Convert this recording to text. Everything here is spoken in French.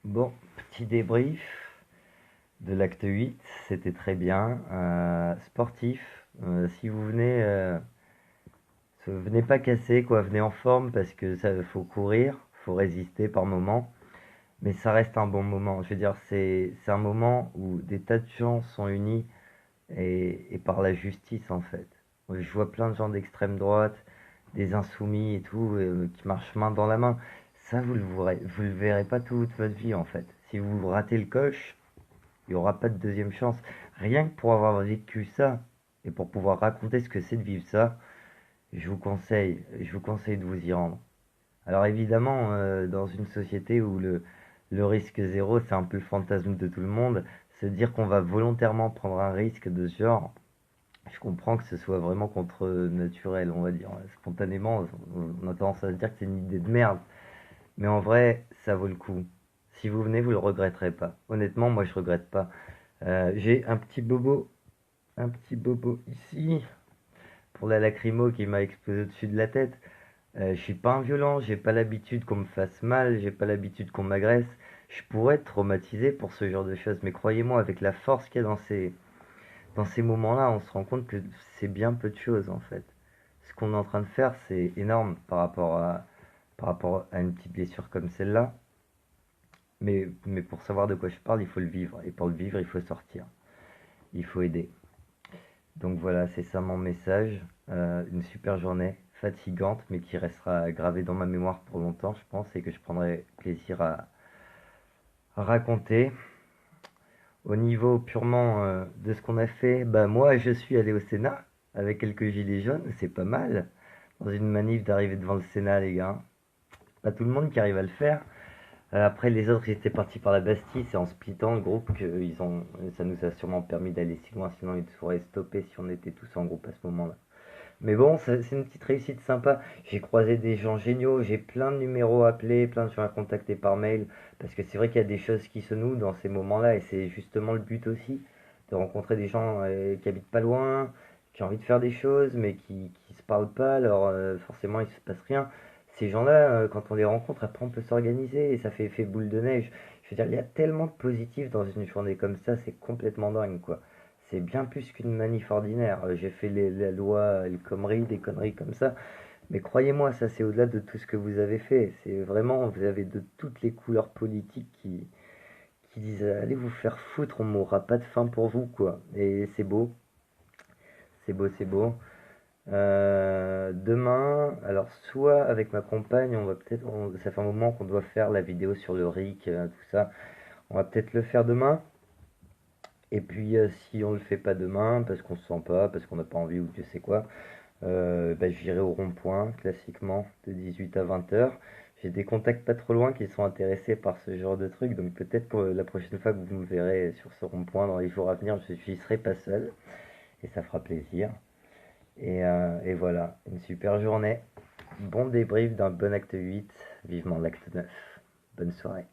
Bon, petit débrief de l'acte 8, c'était très bien. Sportif, si vous venez pas casser, quoi, venez en forme parce que ça faut courir, faut résister par moment, mais ça reste un bon moment. Je veux dire, c'est un moment où des tas de gens sont unis et par la justice en fait. Je vois plein de gens d'extrême droite, des insoumis et tout, qui marchent main dans la main. Ça, vous le verrez pas toute votre vie en fait. Si vous ratez le coche, il n'y aura pas de deuxième chance. Rien que pour avoir vécu ça et pour pouvoir raconter ce que c'est de vivre ça, je vous conseille de vous y rendre. Alors évidemment, dans une société où le risque zéro, c'est un peu le fantasme de tout le monde, se dire qu'on va volontairement prendre un risque de ce genre, je comprends que ce soit vraiment contre naturel, on va dire. Spontanément, on a tendance à se dire que c'est une idée de merde. Mais en vrai, ça vaut le coup. Si vous venez, vous le regretterez pas. Honnêtement, moi, je regrette pas. J'ai un petit bobo ici pour la lacrymo qui m'a explosé au-dessus de la tête. Je suis pas un violent, j'ai pas l'habitude qu'on me fasse mal, j'ai pas l'habitude qu'on m'agresse. Je pourrais être traumatisé pour ce genre de choses, mais croyez-moi, avec la force qu'il y a dans ces moments-là, on se rend compte que c'est bien peu de choses en fait. Ce qu'on est en train de faire, c'est énorme par rapport à une petite blessure comme celle-là. Mais pour savoir de quoi je parle, il faut le vivre. Et pour le vivre, il faut sortir. Il faut aider. Donc voilà, c'est ça mon message. Une super journée, fatigante, mais qui restera gravée dans ma mémoire pour longtemps, je pense, et que je prendrai plaisir à raconter. Au niveau purement de ce qu'on a fait, bah moi je suis allé au Sénat avec quelques gilets jaunes, c'est pas mal. Dans une manif d'arriver devant le Sénat, les gars. Pas tout le monde qui arrive à le faire. Après, les autres, ils étaient partis par la Bastille. C'est en splittant le groupe que ça nous a sûrement permis d'aller si loin. Sinon, ils nous auraient stoppé si on était tous en groupe à ce moment-là. Mais bon, c'est une petite réussite sympa. J'ai croisé des gens géniaux. J'ai plein de numéros à appeler, plein de gens à contacter par mail. Parce que c'est vrai qu'il y a des choses qui se nouent dans ces moments-là. Et c'est justement le but aussi. De rencontrer des gens qui habitent pas loin, qui ont envie de faire des choses, mais qui se parlent pas. Alors, forcément, il se passe rien. Ces gens-là, quand on les rencontre, après on peut s'organiser et ça fait effet boule de neige. Je veux dire, il y a tellement de positifs dans une journée comme ça, c'est complètement dingue, quoi. C'est bien plus qu'une manif ordinaire. J'ai fait la loi El Khomri, des conneries comme ça. Mais croyez-moi, ça c'est au-delà de tout ce que vous avez fait. C'est vraiment, vous avez de toutes les couleurs politiques qui disent allez vous faire foutre, on mourra pas de faim pour vous, quoi. Et c'est beau, c'est beau, c'est beau. Demain, alors soit avec ma compagne, ça fait un moment qu'on doit faire la vidéo sur le RIC, tout ça. On va peut-être le faire demain. Et puis si on le fait pas demain, parce qu'on se sent pas, parce qu'on n'a pas envie ou je sais quoi, bah, j'irai au rond-point, classiquement, de 18 à 20 heures. J'ai des contacts pas trop loin qui sont intéressés par ce genre de truc, donc peut-être que la prochaine fois que vous me verrez sur ce rond-point dans les jours à venir, je serai pas seul, et ça fera plaisir. Et voilà, une super journée. Bon débrief d'un bon acte 8, vivement l'acte 9. Bonne soirée.